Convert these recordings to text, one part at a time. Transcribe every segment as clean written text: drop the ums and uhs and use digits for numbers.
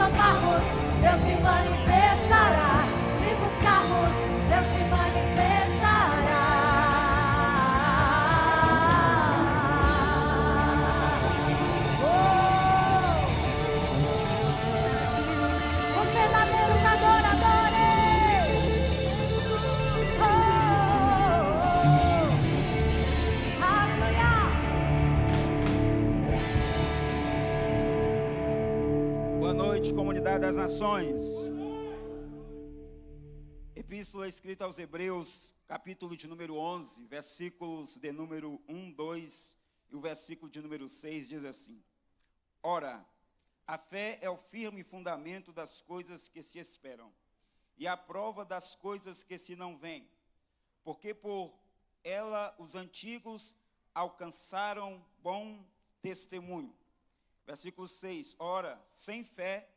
clamarmos, Deus se manifestará. Se buscarmos, Deus se manifestará. Os verdadeiros adoradores. Aleluia. Boa noite, comunidade das nações. Epístola escrita aos Hebreus, capítulo de número 11, versículos de número 1, 2 e o versículo de número 6 diz assim: Ora, a fé é o firme fundamento das coisas que se esperam e a prova das coisas que se não veem, porque por ela os antigos alcançaram bom testemunho. Versículo 6, ora, sem fé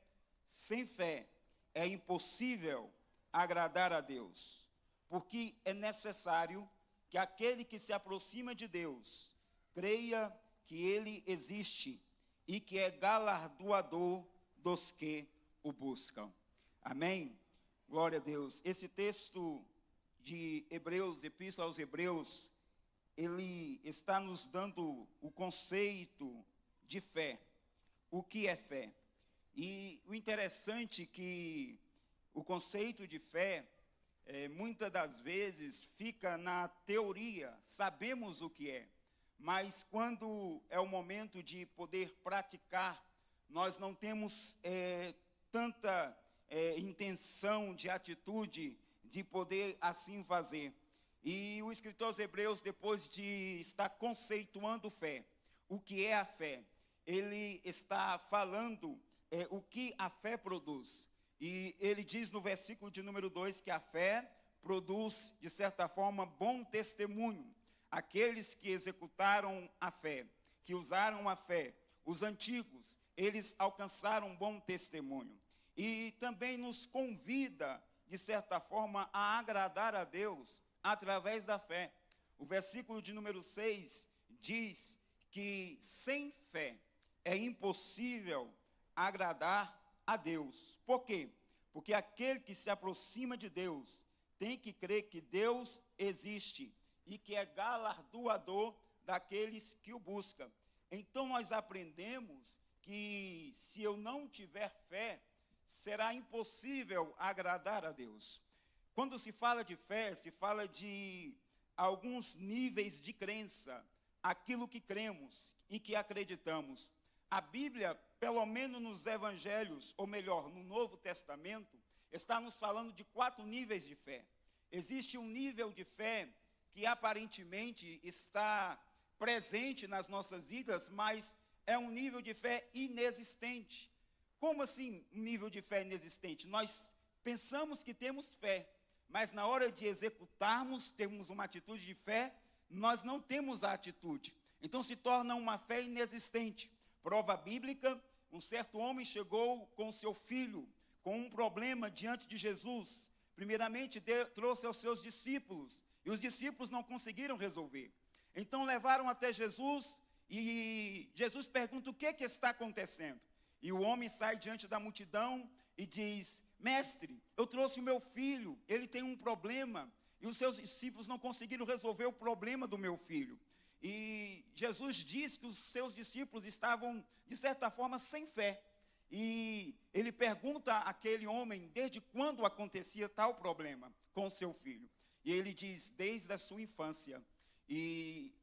é impossível agradar a Deus, porque é necessário que aquele que se aproxima de Deus creia que Ele existe e que é galardoador dos que o buscam. Amém? Glória a Deus. Esse texto de Hebreus, Epístola aos Hebreus, ele está nos dando o conceito de fé. O que é fé? E o interessante é que o conceito de fé, muitas das vezes, fica na teoria, sabemos o que é, mas quando é o momento de poder praticar, nós não temos tanta intenção de atitude de poder assim fazer. E o escritor aos Hebreus, depois de estar conceituando fé, o que é a fé, ele está falando o que a fé produz. E ele diz no versículo de número 2 que a fé produz, de certa forma, bom testemunho. Aqueles que executaram a fé, que usaram a fé, os antigos, eles alcançaram bom testemunho. E também nos convida, de certa forma, a agradar a Deus através da fé. O versículo de número 6 diz que sem fé é impossível agradar a Deus. Por quê? Porque aquele que se aproxima de Deus tem que crer que Deus existe e que é galardoador daqueles que o buscam. Então nós aprendemos que se eu não tiver fé, será impossível agradar a Deus. Quando se fala de fé, se fala de alguns níveis de crença, aquilo que cremos e que acreditamos. A Bíblia, pelo menos nos evangelhos, ou melhor, no Novo Testamento, está nos falando de 4 níveis de fé. Existe um nível de fé que aparentemente está presente nas nossas vidas, mas é um nível de fé inexistente. Como assim um nível de fé inexistente? Nós pensamos que temos fé, mas na hora de executarmos, temos uma atitude de fé, nós não temos a atitude. Então se torna uma fé inexistente. Prova bíblica, um certo homem chegou com seu filho, com um problema diante de Jesus. Primeiramente, trouxe aos seus discípulos, e os discípulos não conseguiram resolver. Então levaram até Jesus, e Jesus pergunta o que está acontecendo. E o homem sai diante da multidão e diz: mestre, eu trouxe o meu filho, ele tem um problema, e os seus discípulos não conseguiram resolver o problema do meu filho. E Jesus diz que os seus discípulos estavam, de certa forma, sem fé. E ele pergunta àquele homem desde quando acontecia tal problema com o seu filho. E ele diz, desde a sua infância. E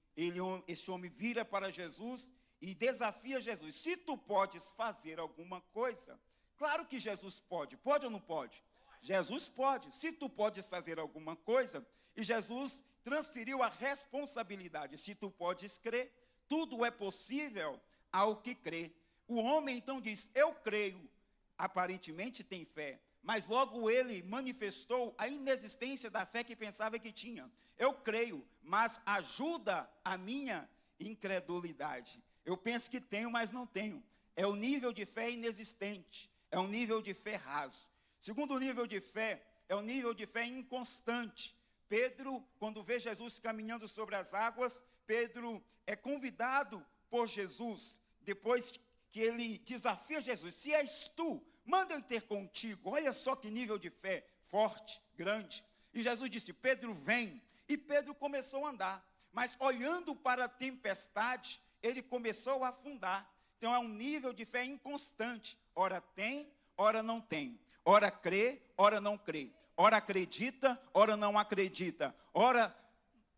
este homem vira para Jesus e desafia Jesus. Se tu podes fazer alguma coisa, claro que Jesus pode. Pode ou não pode? Jesus pode. Se tu podes fazer alguma coisa, e Jesus transferiu a responsabilidade. Se tu podes crer, tudo é possível ao que crê. O homem então diz, eu creio. Aparentemente tem fé, mas logo ele manifestou a inexistência da fé que pensava que tinha. Eu creio, mas ajuda a minha incredulidade. Eu penso que tenho, mas não tenho. É o nível de fé inexistente, é um nível de fé raso. Segundo nível de fé, é o nível de fé inconstante. Pedro, quando vê Jesus caminhando sobre as águas, Pedro é convidado por Jesus, depois que ele desafia Jesus: se és tu, manda eu ter contigo. Olha só que nível de fé forte, grande. E Jesus disse: Pedro, vem. E Pedro começou a andar, mas olhando para a tempestade, ele começou a afundar. Então é um nível de fé inconstante. Ora tem, ora não tem. Ora crê, ora não crê. Ora acredita, ora não acredita. Ora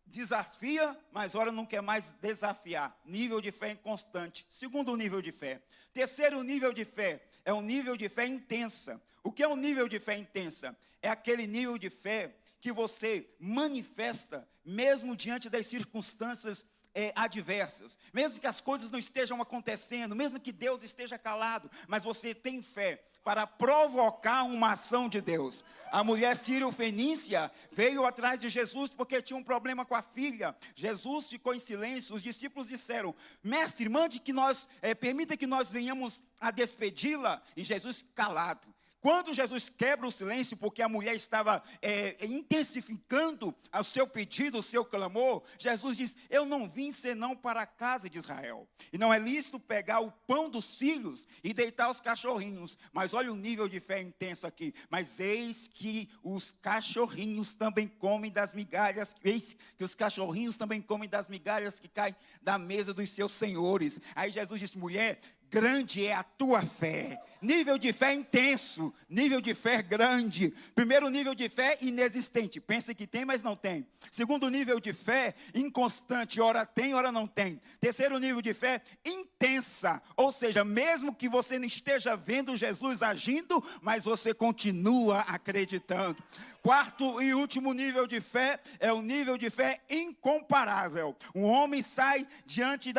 desafia, mas ora não quer mais desafiar. Nível de fé inconstante. Segundo nível de fé. Terceiro nível de fé é um nível de fé intensa. O que é um nível de fé intensa? É aquele nível de fé que você manifesta mesmo diante das circunstâncias adversas, mesmo que as coisas não estejam acontecendo, mesmo que Deus esteja calado, mas você tem fé para provocar uma ação de Deus. A mulher sírio-fenícia veio atrás de Jesus porque tinha um problema com a filha. Jesus ficou em silêncio. Os discípulos disseram: mestre, permita que nós venhamos a despedi-la. E Jesus calado. Quando Jesus quebra o silêncio, porque a mulher estava intensificando o seu pedido, o seu clamor, Jesus diz: eu não vim senão para a casa de Israel. E não é lícito pegar o pão dos filhos e deitar os cachorrinhos. Mas olha o nível de fé intenso aqui. Mas eis que os cachorrinhos também comem das migalhas, eis que os cachorrinhos também comem das migalhas que caem da mesa dos seus senhores. Aí Jesus disse: mulher, grande é a tua fé. Nível de fé intenso, nível de fé grande. Primeiro nível de fé, inexistente. Pensa que tem, mas não tem. Segundo nível de fé, inconstante. Ora tem, ora não tem. Terceiro nível de fé, intensa. Ou seja, mesmo que você não esteja vendo Jesus agindo, mas você continua acreditando. Quarto e último nível de fé é o nível de fé incomparável. Um homem sai diante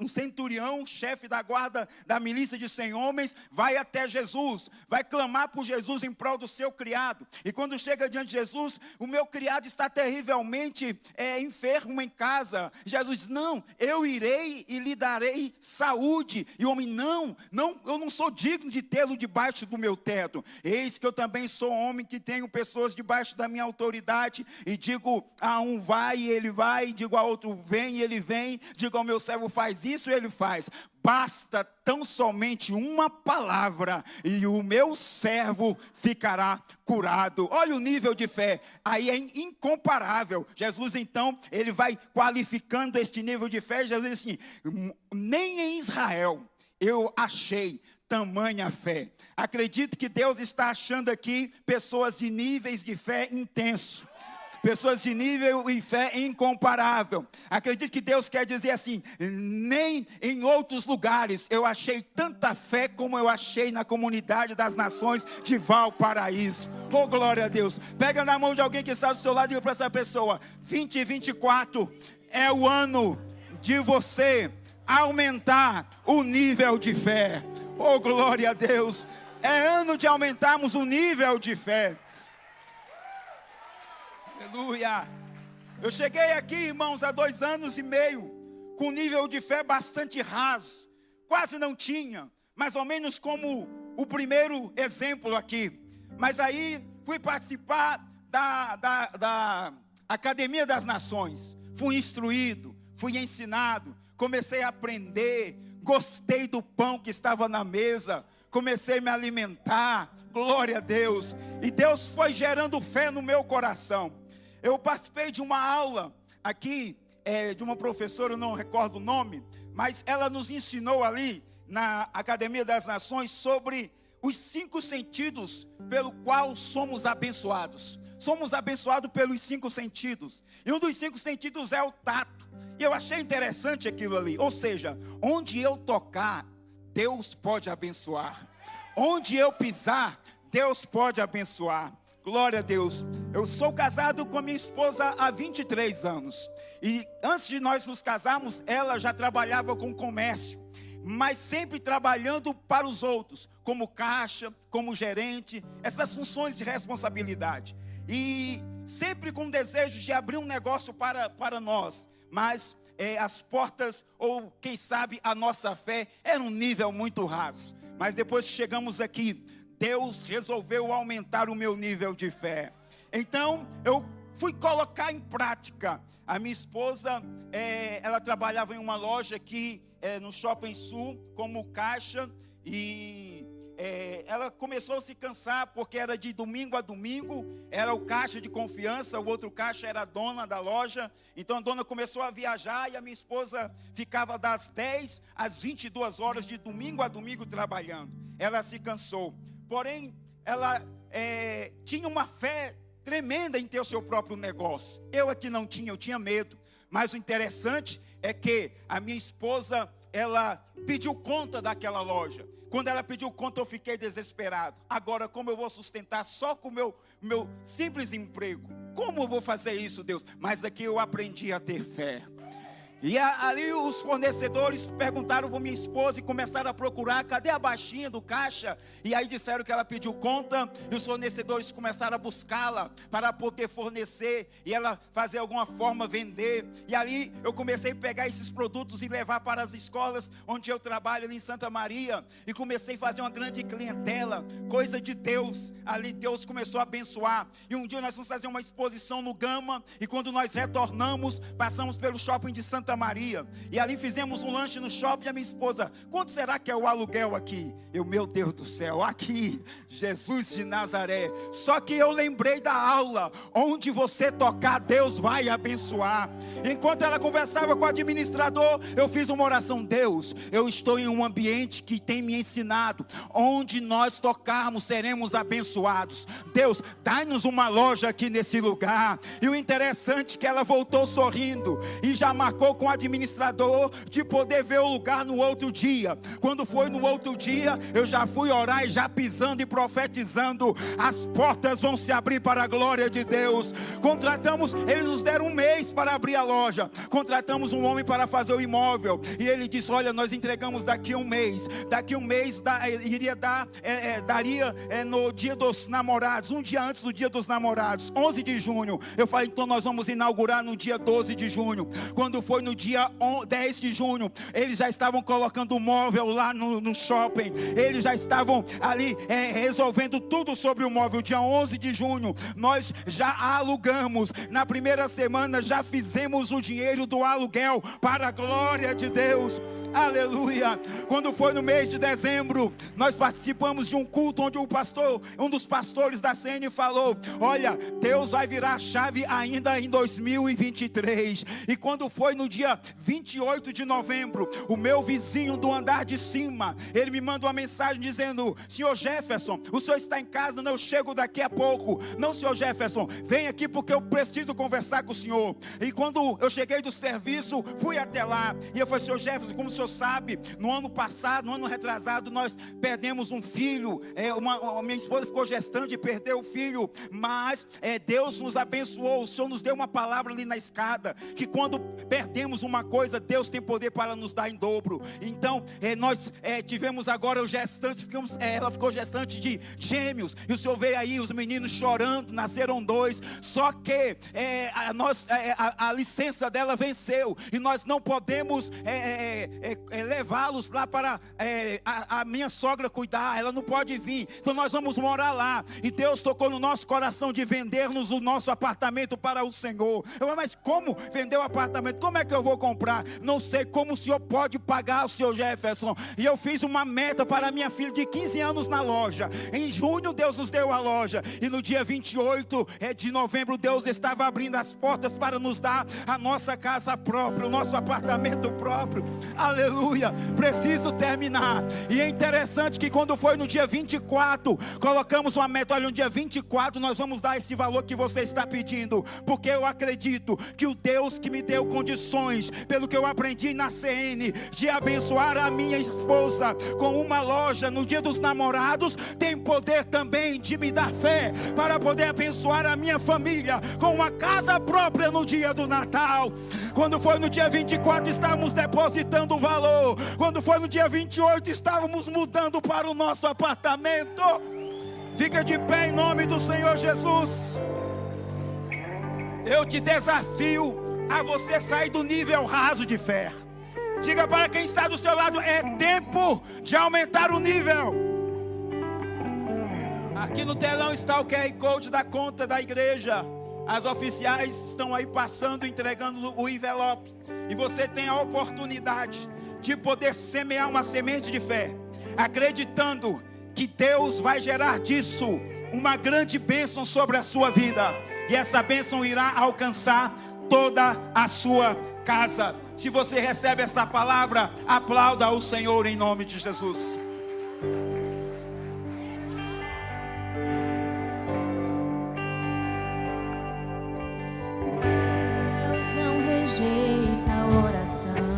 um centurião, chefe da guarda da milícia de 100 homens, vai até Jesus, vai clamar por Jesus em prol do seu criado. E quando chega diante de Jesus: o meu criado está terrivelmente enfermo em casa. Jesus diz: não, eu irei e lhe darei saúde. E o homem: não, eu não sou digno de tê-lo debaixo do meu teto. Eis que eu também sou homem que tenho pessoas debaixo da minha autoridade, e digo a um: vai, e ele vai, digo a outro: vem, e ele vem, digo ao meu servo: faz isso, e ele faz. Basta tão somente uma palavra e o meu servo ficará curado. Olha o nível de fé, aí é incomparável. Jesus então, ele vai qualificando este nível de fé. Jesus diz assim: nem em Israel eu achei tamanha fé. Acredito que Deus está achando aqui pessoas de níveis de fé intenso. Pessoas de nível e fé incomparável. Acredito que Deus quer dizer assim: nem em outros lugares eu achei tanta fé como eu achei na comunidade das nações de Valparaíso. Oh, glória a Deus. Pega na mão de alguém que está do seu lado e diga para essa pessoa: 2024 é o ano de você aumentar o nível de fé. Oh, glória a Deus. É ano de aumentarmos o nível de fé. Aleluia. Eu cheguei aqui, irmãos, há 2 anos e meio, com um nível de fé bastante raso. Quase não tinha, mais ou menos como o primeiro exemplo aqui. Mas aí fui participar da Academia das Nações. Fui instruído, fui ensinado, comecei a aprender, gostei do pão que estava na mesa, comecei a me alimentar, glória a Deus. E Deus foi gerando fé no meu coração. Eu participei de uma aula aqui, de uma professora, eu não recordo o nome, mas ela nos ensinou ali, na Academia das Nações, sobre os 5 sentidos pelo qual somos abençoados. Somos abençoados pelos 5 sentidos. E um dos 5 sentidos é o tato. E eu achei interessante aquilo ali. Ou seja, onde eu tocar, Deus pode abençoar. Onde eu pisar, Deus pode abençoar. Glória a Deus. Eu sou casado com a minha esposa há 23 anos. E antes de nós nos casarmos, ela já trabalhava com comércio, mas sempre trabalhando para os outros, como caixa, como gerente, essas funções de responsabilidade. E sempre com desejo de abrir um negócio para nós, mas as portas, ou quem sabe a nossa fé, era um nível muito raso. Mas depois que chegamos aqui, Deus resolveu aumentar o meu nível de fé. Então, eu fui colocar em prática. A minha esposa, ela trabalhava em uma loja que no Shopping Sul como caixa e ela começou a se cansar porque era de domingo a domingo, era o caixa de confiança, o outro caixa era a dona da loja. Então a dona começou a viajar e a minha esposa ficava das 10 às 22 horas de domingo a domingo trabalhando. Ela se cansou, porém ela tinha uma fé tremenda em ter o seu próprio negócio. Eu aqui não tinha, eu tinha medo. Mas o interessante é que a minha esposa, ela pediu conta daquela loja. Quando ela pediu conta, eu fiquei desesperado. Agora, como eu vou sustentar só com o meu simples emprego? Como eu vou fazer isso, Deus? Mas aqui eu aprendi a ter fé. E ali os fornecedores perguntaram para minha esposa e começaram a procurar, cadê a baixinha do caixa? E aí disseram que ela pediu conta, e os fornecedores começaram a buscá-la para poder fornecer, e ela fazer alguma forma vender. E ali eu comecei a pegar esses produtos e levar para as escolas onde eu trabalho ali em Santa Maria, e comecei a fazer uma grande clientela, coisa de Deus. Ali Deus começou a abençoar, e um dia nós fomos fazer uma exposição no Gama, e quando nós retornamos, passamos pelo shopping de Santa Maria, e ali fizemos um lanche no shopping. A minha esposa, quanto será que é o aluguel aqui? Meu Deus do céu, aqui, Jesus de Nazaré. Só que eu lembrei da aula, onde você tocar, Deus vai abençoar. Enquanto ela conversava com o administrador, eu fiz uma oração: Deus, eu estou em um ambiente que tem me ensinado, onde nós tocarmos, seremos abençoados. Deus, dá-nos uma loja aqui nesse lugar. E o interessante é que ela voltou sorrindo, e já marcou com o administrador de poder ver o lugar no outro dia. Quando foi no outro dia, eu já fui orar e já pisando e profetizando, as portas vão se abrir para a glória de Deus. Contratamos, eles nos deram um mês para abrir a loja. Contratamos um homem para fazer o imóvel, e ele disse: olha, nós entregamos daqui a um mês. Daqui a um mês daria no dia dos namorados, um dia antes do dia dos namorados, 11 de junho. Eu falei: então nós vamos inaugurar no dia 12 de junho. Quando foi no dia 10 de junho, eles já estavam colocando o móvel lá no shopping. Eles já estavam ali resolvendo tudo sobre o móvel. Dia 11 de junho, nós já alugamos. Na primeira semana já fizemos o dinheiro do aluguel para a glória de Deus. Aleluia. Quando foi no mês de dezembro, nós participamos de um culto onde um dos pastores da CN falou: olha, Deus vai virar a chave ainda em 2023. E quando foi no dia 28 de novembro, o meu vizinho do andar de cima, ele me manda uma mensagem dizendo: senhor Jefferson, o senhor está em casa? Não, eu chego daqui a pouco. Não, senhor Jefferson, vem aqui porque eu preciso conversar com o senhor. E quando eu cheguei do serviço, fui até lá, e eu falei: senhor Jefferson, como o senhor sabe, no ano passado, no ano retrasado, nós perdemos um filho. Minha esposa ficou gestante e perdeu o filho, mas Deus nos abençoou. O senhor nos deu uma palavra ali na escada, que quando perdemos uma coisa, Deus tem poder para nos dar em dobro. Então nós tivemos agora o gestante, ela ficou gestante de gêmeos, e o senhor veio aí, os meninos chorando, nasceram 2, só que a licença dela venceu, e nós não podemos levá-los lá para a minha sogra cuidar, ela não pode vir, então nós vamos morar lá. E Deus tocou no nosso coração de vendermos o nosso apartamento para o Senhor. Eu falei: mas como vender o apartamento? Como é que eu vou comprar? Não sei. Como o senhor pode pagar, o senhor Jefferson? E eu fiz uma meta para minha filha de 15 anos na loja. Em junho Deus nos deu a loja, e no dia 28 de novembro Deus estava abrindo as portas para nos dar a nossa casa própria, o nosso apartamento próprio. Aleluia. Preciso terminar. E é interessante que quando foi no dia 24, colocamos uma meta: olha, no dia 24 nós vamos dar esse valor que você está pedindo, porque eu acredito que o Deus que me deu condições, pelo que eu aprendi na CN, de abençoar a minha esposa com uma loja no dia dos namorados, tem poder também de me dar fé para poder abençoar a minha família com uma casa própria no dia do Natal. Quando foi no dia 24, estávamos depositando o valor. Quando foi no dia 28, estávamos mudando para o nosso apartamento. Fica de pé em nome do Senhor Jesus. Eu te desafio a você sair do nível raso de fé. Diga para quem está do seu lado: é tempo de aumentar o nível. Aqui no telão está o QR Code da conta da igreja. As oficiais estão aí passando, entregando o envelope. E você tem a oportunidade de poder semear uma semente de fé, acreditando que Deus vai gerar disso uma grande bênção sobre a sua vida, e essa bênção irá alcançar toda a sua casa. Se você recebe esta palavra, aplauda o Senhor em nome de Jesus.